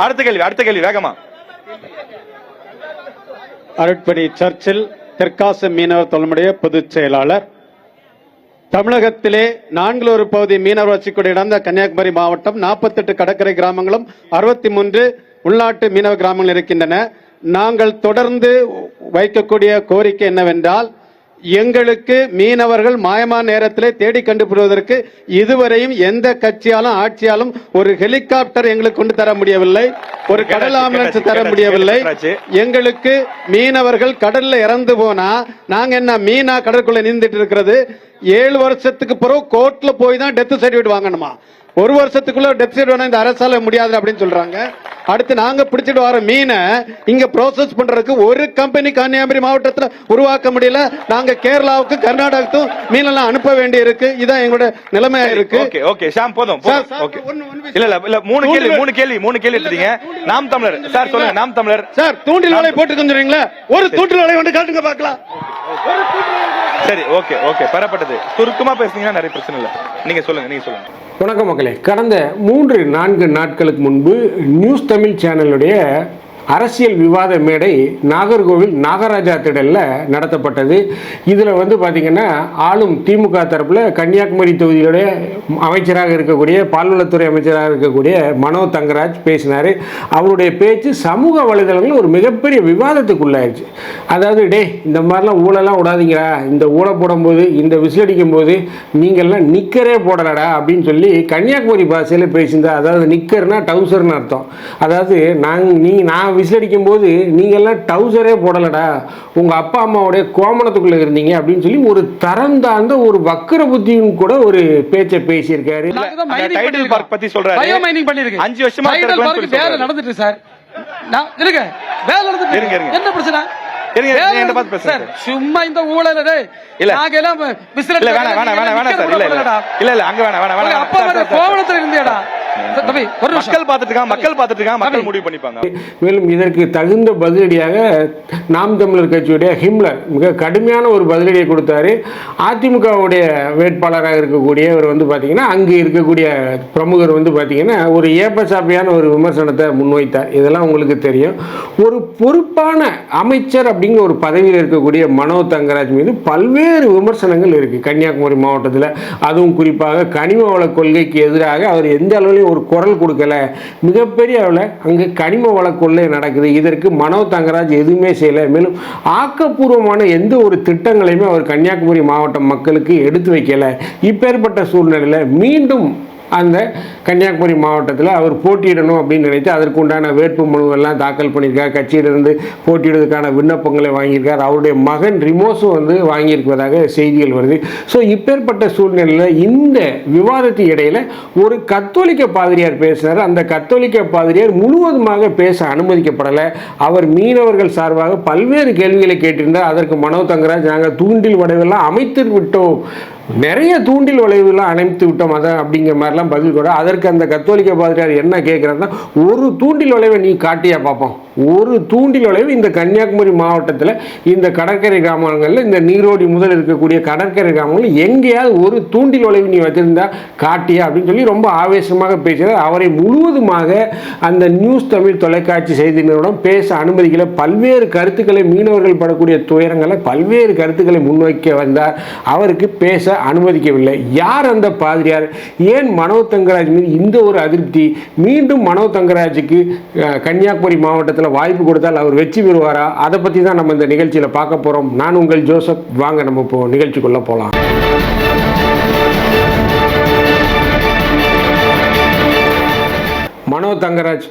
அடுத்த கேள்வி வேகமா. அருட்பணி சர்ச்சில் தெற்காசி மீனவர் தொழில்முடைய பொதுச் செயலாளர். தமிழகத்திலே 4 ஒரு பகுதி மீனவர் வசிக்கூடிய இடம் கன்னியாகுமரி மாவட்டம். 48 கடற்கரை கிராமங்களும் 63 உள்நாட்டு மீனவ கிராமங்கள் இருக்கின்றன. நாங்கள் தொடர்ந்து வைக்கக்கூடிய கோரிக்கை என்னவென்றால், எங்களுக்கு மீனவர்கள் மாயமான நேரத்திலே தேடி கண்டுபிடிப்பதற்கு இதுவரையும் எந்த கட்சியாலும் ஆட்சியாலும் ஒரு ஹெலிகாப்டர் எங்களுக்கு கொண்டு தர முடியவில்லை, ஒரு கடல் ஆம்புலன்ஸ் தர முடியவில்லை. எங்களுக்கு மீனவர்கள் கடல்ல இறந்து போனா நாங்க என்ன மீனா கடற்குள்ள நீந்துட்டு இருக்கிறது? 7 வருஷத்துக்கு பிறகு கோர்ட்ல போய் தான் டெத் சர்டிபிகேட் வாங்கணுமா? 1 வருஷத்துக்குள்ள டெத் சர்டிபிகேட் இந்த அரசால முடியாது அப்படின்னு சொல்றாங்க. அடுத்து நாங்க பிடிச்சிட்டு வர மீனை இங்க ப்ரோசஸ் பண்றதுக்கு ஒரு கம்பெனி கன்னியாகுமரி மாவட்டத்தில் உருவாக்க முடியல. நாங்க கேரளாவுக்கு கர்நாடகாவுக்கும் மீனெல்லாம் அனுப்ப வேண்டி இருக்கு. இதான் எங்களோட நிலைமையா இருக்கு. ஓகே ஷாம் போதும். இல்ல மூணு கேள்வி எடுத்தீங்க. நாம் தமிழர் சார் சொல்லுங்க. நாம் தமிழர் சார் தூண்டில் வலை போட்டு கொஞ்சறீங்களா? ஒரு தூண்டில் வலை வந்து காட்டுங்க பார்க்கலாம். சரி ஓகே பெறப்பட்டது. சுருக்கமா பேசுனீங்கன்னா நிறைய பிரச்சனை இல்ல. நீங்க சொல்லுங்க. வணக்கம் மக்களே. கடந்த 3-4 நாட்களுக்கு முன்பு நியூஸ் தமிழ் சேனலுடைய அரசியல் விவாத மேடை நாகர்கோவில் நாகராஜா திடலில் நடத்தப்பட்டது. இதில் வந்து பார்த்திங்கன்னா ஆளும் திமுக தரப்பில் கன்னியாகுமரி தொகுதியுடைய அமைச்சராக இருக்கக்கூடிய பால்வளத்துறை அமைச்சராக இருக்கக்கூடிய மனோ தங்கராஜ் பேசினார். அவருடைய பேச்சு சமூக வலைதளங்களில் ஒரு மிகப்பெரிய விவாதத்துக்குள்ளாயிருச்சு. அதாவது இந்த மாதிரிலாம் ஊழலாம் விடாதீங்களா, இந்த ஊழ போடும்போது இந்த விசிலடிக்கும் போது நீங்கள்லாம் நிக்கரே போடலடா அப்படின்னு சொல்லி கன்னியாகுமரி பாஷையில் பேசியிருந்தா. அதாவது நிக்கர்னா டவுசர்னு அர்த்தம். அதாவது நான் விசிலடிக்கும் போது நீங்கள்லாம் டவுசரே போடலடா, உங்க அப்பா அம்மாவுடைய கோமணத்துக்குள்ள இருந்தீங்க அப்படின்னு சொல்லி ஒரு தரம் தாழ்ந்த ஒரு வக்கர புத்தியும் கூட ஒரு பேச்சை பேசியிருக்காரு. டைடல் பார்க் பத்தி சொல்றாரு. பயோ மைனிங் பண்ணிருக்கு. 5 வருஷமா டைடல் பார்க் வேலை நடந்துட்டு சார். வேலை நடந்துட்டு என்ன பிரச்சனை? சும்மா இந்த ஊழல் கோவணத்தில் இருந்தேடா. மக்கள் முடிவு பண்ணிப்பாங்க. மேலும் இதற்கு தகுந்த பதிலடியாக நாம் தமிழர் கட்சியுடைய ஹிம்லர் மிக கடுமையான ஒரு பதிலடியை கொடுத்தாரு. அதிமுகவுடைய வேட்பாளராக இருக்கக்கூடியவர் வந்து பார்த்தீங்கன்னா அங்கு இருக்கக்கூடிய பிரமுகர் வந்து பார்த்தீங்கன்னா ஒரு ஏப்பசாப்பியான ஒரு விமர்சனத்தை முன்வைத்தார். இதெல்லாம் உங்களுக்கு தெரியும். ஒரு பொறுப்பான அமைச்சர் அப்படிங்கிற ஒரு பதவியில் இருக்கக்கூடிய மனோ தங்கராஜ் மீது பல்வேறு விமர்சனங்கள் இருக்கு கன்னியாகுமரி மாவட்டத்தில். அதுவும் குறிப்பாக கனிம வள கொள்கைக்கு எதிராக அவர் எந்த அளவுலையும் ஒரு குரல் கொடுக்கல. மிகப்பெரிய அளவில் அங்கு கனிம வள கொள்ளை நடக்குது. இதற்கு மனோ தங்கராஜ் எதுவுமே செய்யலை. மேலும் ஆக்கப்பூர்வமான எந்த ஒரு திட்டங்களையுமே அவர் கன்னியாகுமரி மாவட்ட மக்களுக்கு எடுத்து வைக்கல. இப்பேற்பட்ட சூழ்நிலையில் மீண்டும் அந்த கன்னியாகுமரி மாவட்டத்தில் அவர் போட்டியிடணும் அப்படின்னு நினைத்து அதற்கு உண்டான வேட்பு மனுவெல்லாம் தாக்கல் பண்ணியிருக்கார். கட்சியிலிருந்து போட்டியிடுவதற்கான விண்ணப்பங்களை வாங்கியிருக்கார். அவருடைய மகன் ரிமோஸும் வந்து வாங்கியிருப்பதாக செய்திகள் வருது. ஸோ இப்பேற்பட்ட சூழ்நிலையில் இந்த விவாதத்தின் இடையில் ஒரு கத்தோலிக்க பாதிரியார் பேசினார். அந்த கத்தோலிக்க பாதிரியார் முழுவதுமாக பேச அனுமதிக்கப்படலை. அவர் மீனவர்கள் சார்பாக பல்வேறு கேள்விகளை கேட்டிருந்தார். அதற்கு மனோ தங்கராஜ் நாங்கள் தூண்டில் வளைவெல்லாம் அமைத்து விட்டோம், நிறைய தூண்டில் வளைவுலாம் அணைத்து விட்டோம் அதான் அப்படிங்கிற மாதிரிலாம் பதில் கூட. அதற்கு அந்த கத்தோலிக்க பாதிரியார் என்ன கேட்குறாருன்னா, ஒரு தூண்டில் வளைவை நீ காட்டியா பார்ப்போம். ஒரு தூண்டில் வளைவு இந்த கன்னியாகுமரி மாவட்டத்தில் இந்த கடற்கரை கிராமங்களில் இந்த நீரோடி முதல் இருக்கக்கூடிய கடற்கரை கிராமங்களில் எங்கேயாவது ஒரு தூண்டில் வளைவு நீ வச்சிருந்தா காட்டியா அப்படின்னு சொல்லி ரொம்ப ஆவேசமாக பேசுகிறார். அவரை முழுவதுமாக அந்த நியூஸ் தமிழ் தொலைக்காட்சி செய்தி நிறுவனம் பேச அனுமதிக்கல. பல்வேறு கருத்துக்களை மீனவர்கள் படக்கூடிய துயரங்களை பல்வேறு கருத்துக்களை முன்வைக்க வந்தார். அவருக்கு பேச அனுமதிக்கவில்லை. யார் அந்த பாதிரியார்? ஏன் மனோ தங்கராஜ் மீது இந்த ஒரு அதிருப்தி? மீண்டும் மனோ தங்கராஜுக்கு கன்னியாகுமரி மாவட்டத்தில் வாய்ப்பு கொடுத்தால் அவர் வெற்றி பெறுவாரா? அதை பற்றி தான் நம்ம இந்த நிகழ்ச்சியில் பார்க்க போகிறோம். நான் உங்கள் ஜோசப். வாங்க நம்ம இப்போ நிகழ்ச்சிக்குள்ளே போகலாம். மனோ தங்கராஜ்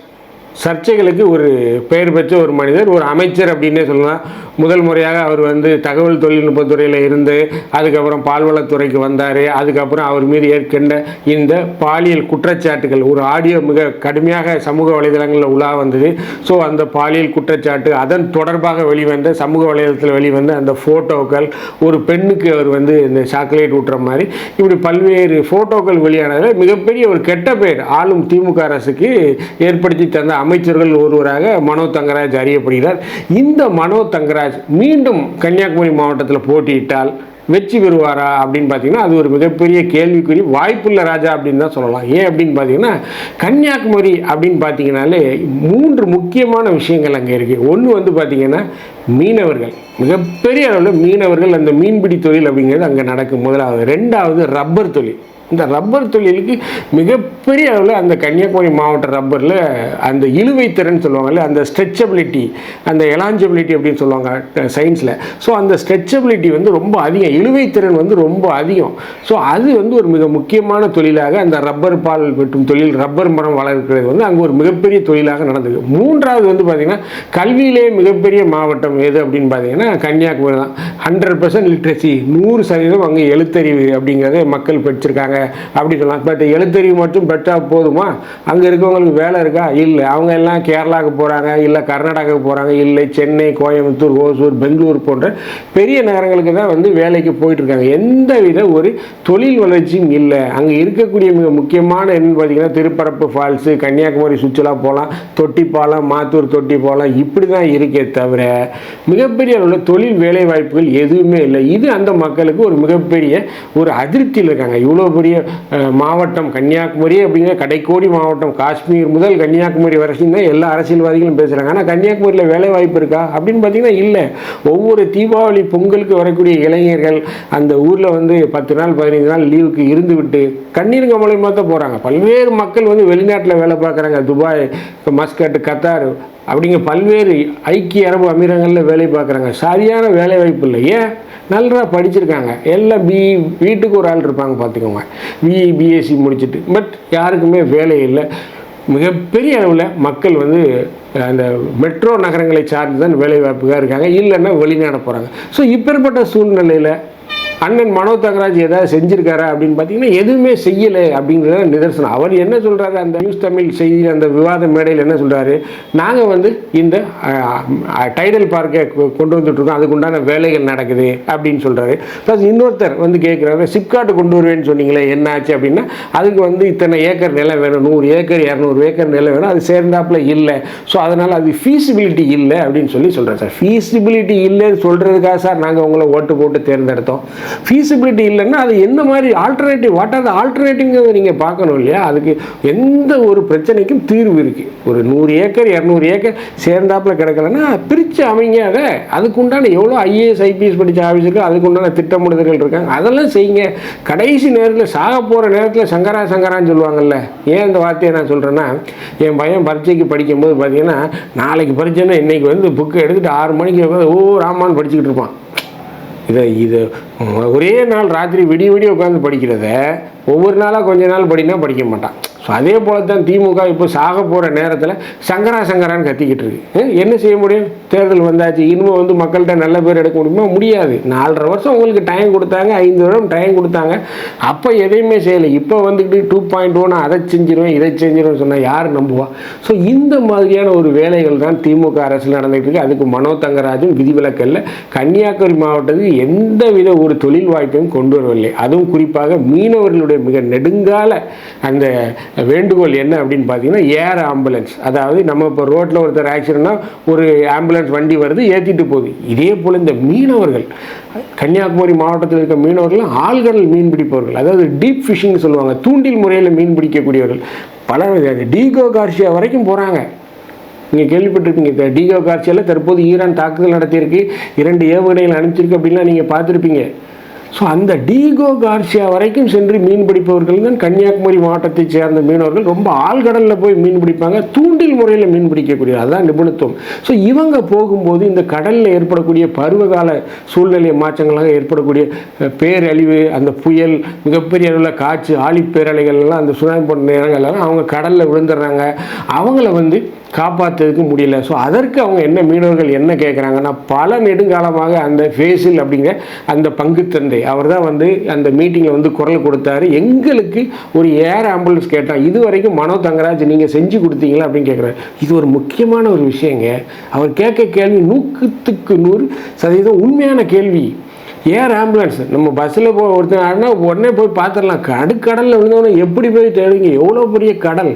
சர்ச்சைகளுக்கு ஒரு பெயர் பெற்ற ஒரு மனிதர், ஒரு அமைச்சர் அப்படின்னே சொல்லலாம். முதல் முறையாக அவர் வந்து தகவல் தொழில்நுட்பத்துறையில் இருந்து அதுக்கப்புறம் பால்வளத்துறைக்கு வந்தார். அதுக்கப்புறம் அவர் மீது ஏற்கனவே இந்த பாலியல் குற்றச்சாட்டுகள் ஒரு ஆடியோ மிக கடுமையாக சமூக வலைதளங்களில் உலா வந்தது. ஸோ அந்த பாலியல் குற்றச்சாட்டு அதன் தொடர்பாக வெளிவந்த சமூக வலைதளத்தில் வெளிவந்த அந்த ஃபோட்டோக்கள், ஒரு பெண்ணுக்கு அவர் வந்து இந்த சாக்லேட் ஊட்டுற மாதிரி இப்படி பல்வேறு ஃபோட்டோக்கள் வெளியானதில் மிகப்பெரிய ஒரு கெட்ட பெயர் ஆளும் திமுக அரசுக்கு ஏற்படுத்தி தந்த அமைச்சர்கள் ஒருவராக மனோ தங்கராஜ் அறியப்படுகிறார். இந்த மனோ தங்கராஜ் மீண்டும் கன்னியாகுமரி மாவட்டத்தில் போட்டியிட்டால் வெற்றி பெறுவாரா அப்படின்னு பார்த்தீங்கன்னா அது ஒரு மிகப்பெரிய கேள்விக்குறி. வாய்ப்புள்ள ராஜா அப்படின்னு தான் சொல்லலாம். ஏன் அப்படின்னு பார்த்தீங்கன்னா கன்னியாகுமரி அப்படின்னு பார்த்தீங்கன்னாலே 3 முக்கியமான விஷயங்கள் அங்கே இருக்குது. ஒன்று வந்து பார்த்தீங்கன்னா மீனவர்கள், மிகப்பெரிய அளவில் மீனவர்கள், அந்த மீன்பிடி தொழில் அப்படிங்கிறது அங்கே நடக்கும் முதலாவது. 2வது ரப்பர் தொழில். இந்த ரப்பர் தொழிலுக்கு மிகப்பெரிய அளவில் அந்த கன்னியாகுமரி மாவட்ட ரப்பரில் அந்த இழுவைத்திறன் சொல்லுவாங்கல்ல, அந்த ஸ்ட்ரெச்சபிலிட்டி, அந்த எலாஞ்சிபிலிட்டி அப்படின்னு சொல்லுவாங்க சயின்ஸில். ஸோ அந்த ஸ்ட்ரெச்சபிலிட்டி வந்து ரொம்ப அதிகம், இழுவைத்திறன் வந்து ரொம்ப அதிகம். ஸோ அது வந்து ஒரு மிக முக்கியமான தொழிலாக அந்த ரப்பர் பால் வெட்டும் தொழில், ரப்பர் மரம் வளர்க்கிறது வந்து அங்கே ஒரு மிகப்பெரிய தொழிலாக நடந்தது. 3வது வந்து பார்த்திங்கன்னா கல்வியிலே மிகப்பெரிய மாவட்டம் எது அப்படின்னு பார்த்தீங்கன்னா கன்னியாகுமரி தான். 100% லிட்ரஸி, 100% அங்கே எழுத்தறிவு அப்படிங்கிறத மக்கள் பெற்றிருக்காங்க அப்படி சொல்லலாம். பட் எழுத்தறிவு மட்டும் பெற்றா போதுமா? அங்கே இருக்கவங்களுக்கு வேலை இருக்கா? இல்லை. அவங்க எல்லாம் கேரளாவுக்கு போகிறாங்க, இல்லை கர்நாடகாவுக்கு போகிறாங்க, இல்லை சென்னை, கோயம்புத்தூர், ஓசூர், பெங்களூர் போன்ற பெரிய நகரங்களுக்கு தான் வந்து வேலைக்கு போயிட்டு இருக்காங்க. எந்தவித ஒரு தொழில் வளர்ச்சியும் இல்லை. அங்கே இருக்கக்கூடிய மிக முக்கியமான என்னன்னு பார்த்தீங்கன்னா திருப்பரப்பு ஃபால்ஸு, கன்னியாகுமரி சுற்றுலா போகலாம், தொட்டிப்பாலம், மாத்தூர் தொட்டிப்பாலம், இப்படி தான் இருக்கே தவிர மிகப்பெரிய அளவில் தொழில் வேலை வாய்ப்புகள் எதுவுமே இல்லை. இது அந்த மக்களுக்கு ஒரு மிகப்பெரிய ஒரு அதிருப்தியில் இருக்காங்க. இவ்வளோ பெரிய மாவட்டம் கன்னியாகுமரி அப்படிங்கிற கடைக்கோடி மாவட்டம், காஷ்மீர் முதல் கன்னியாகுமரி வரைக்கும் தான் எல்லா அரசியல்வாதிகளும் பேசுகிறாங்க. ஆனால் கன்னியாகுமரியில் வேலை வாய்ப்பு இருக்கா அப்படின்னு பார்த்தீங்கன்னா இல்லை. ஒவ்வொரு தீபாவளி பொங்கலுக்கு வரக்கூடிய இளைஞர்கள் அந்த ஊரில் வந்து 10 நாள் 15 நாள் லீவுக்கு இருந்து விட்டு கண்ணீருங்க மூலயமா தான் போகிறாங்க. பல்வேறு மக்கள் வந்து வெளிநாட்டில் வேலை பார்க்குறாங்க. துபாய், மஸ்கட், கத்தார் அப்படிங்கிற பல்வேறு ஐக்கிய அரபு அமீரங்களில் வேலை பார்க்குறாங்க. சரியான வேலை வாய்ப்பு இல்லை. ஏன்? நல்லா படிச்சிருக்காங்க, எல்லாம் வீட்டுக்கு ஒரு ஆள் இருப்பாங்க பார்த்துக்கோங்க, பிஎஸ்சி முடிச்சுட்டு. பட் யாருக்குமே வேலை இல்லை. மிகப்பெரிய அளவில் மக்கள் வந்து அந்த மெட்ரோ நகரங்களை சார்ந்து தான் வேலை வாய்ப்புக்காக இருக்காங்க, இல்லைன்னா வெளிநாட போகிறாங்க. ஸோ இப்பேற்பட்ட சூழ்நிலையில் அண்ணன் மனோ தங்கராஜ் ஏதாவது செஞ்சிருக்காரா அப்படின்னு பார்த்தீங்கன்னா எதுவுமே செய்யலை அப்படிங்கிறத நிதர்சனம். அவர் என்ன சொல்கிறாரு, அந்த நியூஸ் தமிழ் செய்தி அந்த விவாத மேடையில் என்ன சொல்கிறாரு, நாங்கள் வந்து இந்த டைடல் பார்க்கை கொண்டு வந்துட்டுருக்கோம், அதுக்குண்டான வேலைகள் நடக்குது அப்படின்னு சொல்கிறாரு. ப்ளஸ் இன்னொருத்தர் வந்து கேட்குறாரு, சிப்காட்டு கொண்டு வருவேன்னு சொன்னீங்களே என்ன ஆச்சு அப்படின்னா, அதுக்கு வந்து இத்தனை ஏக்கர் நிலம் வேணும், 100 ஏக்கர் 200 ஏக்கர் நிலம் வேணும், அது சேர்ந்தாப்புல இல்லை. ஸோ அதனால் அது ஃபீஸிபிலிட்டி இல்லை அப்படின்னு சொல்கிறார். சார் ஃபீஸிபிலிட்டி இல்லைன்னு சொல்கிறதுக்காக சார் நாங்கள் உங்களை ஓட்டு போட்டு தேர்ந்தெடுத்தோம். ஃபீஸிபிலிட்டி இல்லைன்னா அது என்ன மாதிரி ஆல்டர்னேட்டிவ், வாட் ஆர் த ஆல்டர்னேட்டிவ்ங்கிறத நீங்கள் பார்க்கணும் இல்லையா? அதுக்கு எந்த ஒரு பிரச்சனைக்கும் தீர்வு இருக்குது. ஒரு 100 ஏக்கர் 200 ஏக்கர் சேர்ந்தாப்பில் கிடக்கலன்னா பிரித்து அமைங்க. அதுக்குண்டான எவ்வளோ ஐஏஎஸ் ஐபிஎஸ் படித்த ஆஃபீஸருக்கு அதுக்குண்டான திட்டமிடுதல்கள் இருக்காங்க, அதெல்லாம் செய்யுங்க. கடைசி நேரத்தில் சாக போகிற நேரத்தில் சங்கரான்னு சொல்லுவாங்கல்ல. ஏன் இந்த வார்த்தையை நான் சொல்கிறேன்னா, என் பையன் பரீட்சைக்கு படிக்கும்போது பார்த்தீங்கன்னா நாளைக்கு பரீட்சைன்னா இன்றைக்கி வந்து புக்கு எடுத்துகிட்டு 6 மணிக்கு ராமான்னு படிச்சுக்கிட்டு இருப்பான். இதை ஒரே நாள் ராத்திரி விடிய உட்காந்து படிக்கிறத ஒவ்வொரு நாளாக கொஞ்ச நாள் படிக்க மாட்டான். ஸோ அதே போல தான் திமுக இப்போ சாக போகிற நேரத்தில் சங்கரான்னு கத்திக்கிட்டு இருக்கு. என்ன செய்ய முடியும்? தேர்தல் வந்தாச்சு, இனிமேல் வந்து மக்கள்கிட்ட நல்ல பேர் எடுக்க முடியுமா? முடியாது. 4.5 வருஷம் உங்களுக்கு டைம் கொடுத்தாங்க, 5 வருடம் டைம் கொடுத்தாங்க, அப்போ எதையுமே செய்யலை. இப்போ வந்துக்கிட்டு 2.1 அதை செஞ்சிருவேன் இதை செஞ்சிருவேன் சொன்னால் யார் நம்புவா? ஸோ இந்த மாதிரியான ஒரு வேலைகள் தான் திமுக அரசில் நடந்துகிட்டு இருக்கு. அதுக்கு மனோ தங்கராஜும் விதிவிலக்கல்ல. கன்னியாகுமரி மாவட்டத்துக்கு எந்தவித ஒரு தொழில் வாய்ப்பையும் கொண்டு வரவில்லை. அதுவும் குறிப்பாக மீனவர்களுடைய மிக நெடுங்கால அந்த வேண்டுகோள் என்ன அப்படின்னு பார்த்தீங்கன்னா ஏர் ஆம்புலன்ஸ். அதாவது நம்ம இப்போ ரோட்டில் ஒருத்தர் ஆக்சிடென்ட்னா ஒரு ஆம்புலன்ஸ் வண்டி வருது, ஏற்றிட்டு போகுது. இதே போல் இந்த மீனவர்கள், கன்னியாகுமரி மாவட்டத்தில் இருக்க மீனவர்கள் ஆழ்கடல் மீன் பிடிப்பவர்கள், அதாவது டீப் ஃபிஷிங் சொல்லுவாங்க, தூண்டில் முறையில் மீன் பிடிக்கக்கூடியவர்கள் பல டீகோ கார்சியா வரைக்கும் போகிறாங்க. நீங்கள் கேள்விப்பட்டிருப்பீங்க, டீகோ கார்சியாவில் தற்போது ஈரான் தாக்குதல் நடத்தியிருக்கு, 2 ஏவுகணைகள் அனுப்பிச்சிருக்கு அப்படின்லாம் நீங்கள் பார்த்துருப்பீங்க. ஸோ அந்த டீகோ கார்சியா வரைக்கும் சென்று மீன் பிடிப்பவர்கள் தான் கன்னியாகுமரி மாவட்டத்தை சேர்ந்த மீனவர்கள். ரொம்ப ஆழ்கடலில் போய் மீன் பிடிப்பாங்க, தூண்டில் முறையில் மீன் பிடிக்கக்கூடிய, அதுதான் நிபுணத்துவம். ஸோ இவங்க போகும்போது இந்த கடலில் ஏற்படக்கூடிய பருவகால சூழ்நிலை மாற்றங்களாக ஏற்படக்கூடிய பேரழிவு, அந்த புயல், மிகப்பெரிய அளவில் காற்று, ஆழிப்பேரலைகள் எல்லாம், அந்த சுனாமி போன்ற நேரங்கள்லாம் அவங்க கடலில் விழுந்துடுறாங்க. அவங்கள வந்து காப்பாற்றுறதுக்கு முடியல. ஸோ அதற்கு அவங்க என்ன மீனவர்கள் என்ன கேட்குறாங்கன்னா, பல நெடுங்காலமாக அந்த ஃபேசில் அப்படிங்கிற அந்த பங்கு தந்தை அவர் தான் வந்து அந்த மீட்டிங்கில் வந்து குரல் கொடுத்தாரு. எங்களுக்கு ஒரு ஏர் ஆம்புலன்ஸ் கேட்டால் இது வரைக்கும் மனோ தங்கராஜ் நீங்கள் செஞ்சு கொடுத்தீங்களா அப்படின்னு கேட்குறாரு. இது ஒரு முக்கியமான ஒரு விஷயங்க. அவர் கேட்க கேள்வி 100% உண்மையான கேள்வி. ஏர் ஆம்புலன்ஸ் நம்ம பஸ்ஸில் ஒருத்தர் உடனே போய் பார்த்துடலாம். கடலில் விழுந்தவொடனே எப்படி போய் தேடுவீங்க? எவ்வளோ பெரிய கடல்.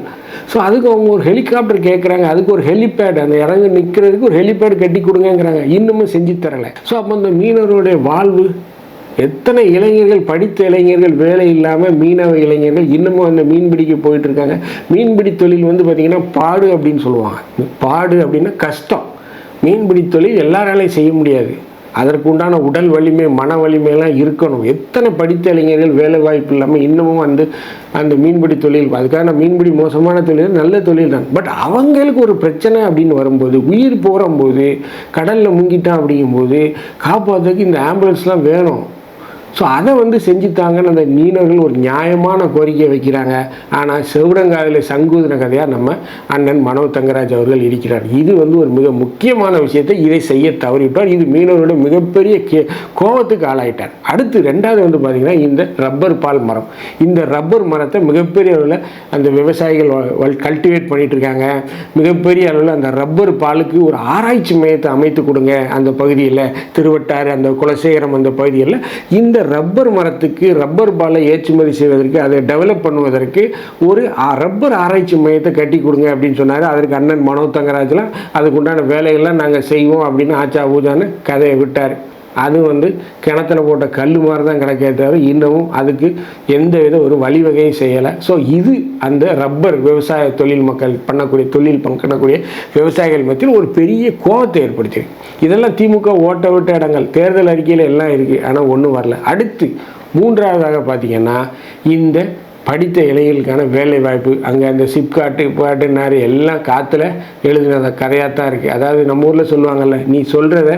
ஸோ அதுக்கு அவங்க ஒரு ஹெலிகாப்டர் கேட்குறாங்க, அதுக்கு ஒரு ஹெலிபேட், அந்த இறங்கி நிற்கிறதுக்கு ஒரு ஹெலிபேட் கட்டி கொடுங்கங்கிறாங்க. இன்னமும் செஞ்சு தரலை. ஸோ அப்போ அந்த மீனவருடைய வாழ்வு, எத்தனை இளைஞர்கள், படித்த இளைஞர்கள், வேலை இல்லாமல் மீனவ இளைஞர்கள் இன்னமும் அந்த மீன்பிடிக்க போயிட்டு இருக்காங்க. மீன்பிடி தொழில் வந்து பார்த்திங்கன்னா பாடு அப்படின்னு சொல்லுவாங்க. பாடு அப்படின்னா கஷ்டம். மீன்பிடி தொழில் எல்லாராலையும் செய்ய முடியாது. அதற்கு உண்டான உடல் வலிமை, மன வலிமையெல்லாம் இருக்கணும். எத்தனை படித்த இளைஞர்கள் வேலை வாய்ப்பு இல்லாமல் இன்னமும் அந்த மீன்பிடி தொழில், அதுக்கான மீன்பிடி மோசமான தொழில், நல்ல தொழில் தான். பட் அவங்களுக்கு ஒரு பிரச்சனை அப்படின்னு வரும்போது, உயிர் போகும்போது, கடலில் முங்கிட்டான் அப்படிங்கும்போது காப்பாற்றுறதுக்கு இந்த ஆம்புலன்ஸ்லாம் வேணும். ஸோ அதை வந்து செஞ்சுத்தாங்கன்னு அந்த மீனவர்கள் ஒரு நியாயமான கோரிக்கை வைக்கிறாங்க. ஆனால் செவிடங்காதில் சங்கூதின கதையாக நம்ம அண்ணன் மனோ தங்கராஜ் அவர்கள் இருக்கிறார். இது வந்து ஒரு மிக முக்கியமான விஷயத்தை இதை செய்ய தவறிவிட்டார். இது மீனவர்களோட மிகப்பெரிய கோபத்துக்கு ஆளாயிட்டார். அடுத்து ரெண்டாவது வந்து பார்த்திங்கன்னா இந்த ரப்பர் பால் மரம். இந்த ரப்பர் மரத்தை மிகப்பெரிய அளவில் அந்த விவசாயிகள் கல்டிவேட் பண்ணிட்டு இருக்காங்க. மிகப்பெரிய அளவில் அந்த ரப்பர் பாலுக்கு ஒரு ஆராய்ச்சி மையத்தை அமைத்து கொடுங்க அந்த பகுதியில், திருவட்டாறு, அந்த குலசேகரம் அந்த பகுதியில். இந்த ரப்பர் மரத்துக்கு ரப்பர் பாலை ஏற்றுமதி செய்வதற்கு, அதை டெவலப் பண்ணுவதற்கு ஒரு ரப்பர் ஆராய்ச்சி மையத்தை கட்டி கொடுங்க அப்படின்னு சொன்னார். அதற்கு அண்ணன் மனோ தங்கராஜ்லாம் அதுக்கு உண்டான வேலைகள்லாம் நாங்கள் செய்வோம் அப்படின்னு ஆச்சா பூஜான்னு கதையை விட்டார். அது வந்து கிணத்துல போட்ட கல் மாதிரி தான் கிடைக்கே தவிர இன்னமும் அதுக்கு எந்த வித ஒரு வழிவகையும் செய்யலை. ஸோ இது அந்த ரப்பர் விவசாய தொழில் மக்கள் பண்ணக்கூடிய விவசாயிகள் மத்தியில் ஒரு பெரிய கோபத்தை ஏற்படுத்தி. இதெல்லாம் திமுக ஓட்ட விட்ட இடங்கள், தேர்தல் அறிக்கையில் எல்லாம் இருக்குது, ஆனால் ஒன்றும் வரல. அடுத்து மூன்றாவதாக பார்த்திங்கன்னா இந்த படித்த இளைஞர்களுக்கான வேலை வாய்ப்பு. அங்கே அந்த சிப்காட்டு பாட்டுனாரு எல்லாம் காற்றுல எழுதின அந்த கதையாக தான் இருக்குது. அதாவது நம்ம ஊரில் சொல்லுவாங்கள்ல, நீ சொல்கிறத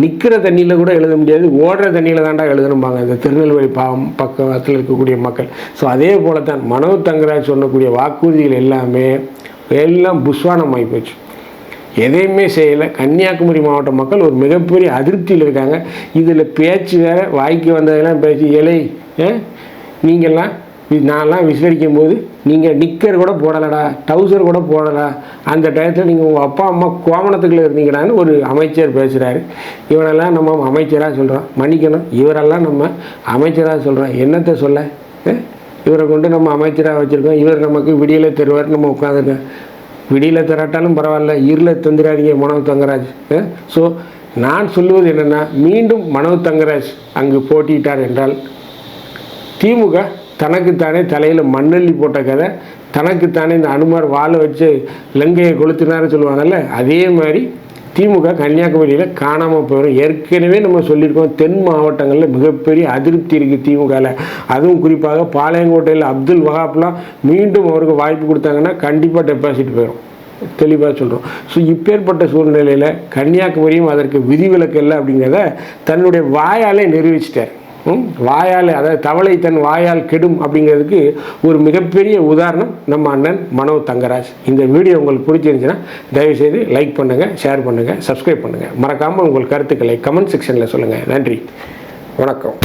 நிற்கிற தண்ணியில் கூட எழுத முடியாது, ஓடுற தண்ணியில் தாண்டா எழுதணும்பாங்க இந்த திருநெல்வேலி பக்கத்தில் இருக்கக்கூடிய மக்கள். ஸோ அதே போல தான் மனோ தங்கராஜ் சொல்லக்கூடிய வாக்குறுதிகள் எல்லாம் புஸ்வானம் ஆகி போச்சு. எதையுமே செய்யலை. கன்னியாகுமரி மாவட்ட மக்கள் ஒரு மிகப்பெரிய அதிருப்தியில் இருக்காங்க. இதில் பேச்சு வேறு, வாய்க்கு வந்ததெல்லாம் பேச்சு. நீங்கள்லாம் நான்லாம் விசாரிக்கும் போது நீங்கள் நிக்கர் கூட போடலடா, டவுசர் கூட போடலா, அந்த டயத்தில் நீங்கள் உங்கள் அப்பா அம்மா கோமணத்துக்குள்ளே இருந்தீங்கடான்னு ஒரு அமைச்சர் பேசுகிறாரு. இவரெல்லாம் நம்ம அமைச்சராக சொல்கிறோம், மன்னிக்கணும், இவரெல்லாம் நம்ம அமைச்சராக சொல்கிறோம். என்னத்தை சொல்ல? இவரை கொண்டு நம்ம அமைச்சராக வச்சுருக்கோம், இவர் நமக்கு விடியலை தருவார், நம்ம உட்காந்துருக்கோம். விடியலை தராட்டாலும் பரவாயில்ல, இருளை தந்துடாதீங்க மனோ தங்கராஜ். ஸோ நான் சொல்லுவது என்னென்னா, மீண்டும் மனோ தங்கராஜ் அங்கு போட்டியிட்டார் என்றால் திமுக தனக்குத்தானே தலையில் மண்ணள்ளி போட்ட கதை, தனக்குத்தானே இந்த அனுமார் வாழை வச்சு லங்கையை கொளுத்தினாரு சொல்லுவாங்கல்ல, அதே மாதிரி திமுக கன்னியாகுமரியில் காணாமல் போயிடும். ஏற்கனவே நம்ம சொல்லியிருக்கோம், தென் மாவட்டங்களில் மிகப்பெரிய அதிருப்தி இருக்குது திமுகவில். அதுவும் குறிப்பாக பாளையங்கோட்டையில் அப்துல் வஹாப்லாம் மீண்டும் அவருக்கு வாய்ப்பு கொடுத்தாங்கன்னா கண்டிப்பாக டெபாசிட் போயிடும், தெளிவாக சொல்கிறோம். ஸோ இப்பேற்பட்ட சூழ்நிலையில் கன்னியாகுமரியும் அதற்கு விதிவிலக்கு இல்லை அப்படிங்கிறத தன்னுடைய வாயாலே நிரூபிச்சிட்டார். வாயால், அதாவது தவளை தன் வாயால் கெடும் அப்படிங்கிறதுக்கு ஒரு மிகப்பெரிய உதாரணம் நம்ம அண்ணன் மனோ தங்கராஜ். இந்த வீடியோ உங்களுக்கு பிடிச்சிருந்துச்சுன்னா தயவுசெய்து லைக் பண்ணுங்கள், ஷேர் பண்ணுங்கள், சப்ஸ்கிரைப் பண்ணுங்கள். மறக்காமல் உங்கள் கருத்துக்களை கமெண்ட் செக்ஷனில் சொல்லுங்கள். நன்றி, வணக்கம்.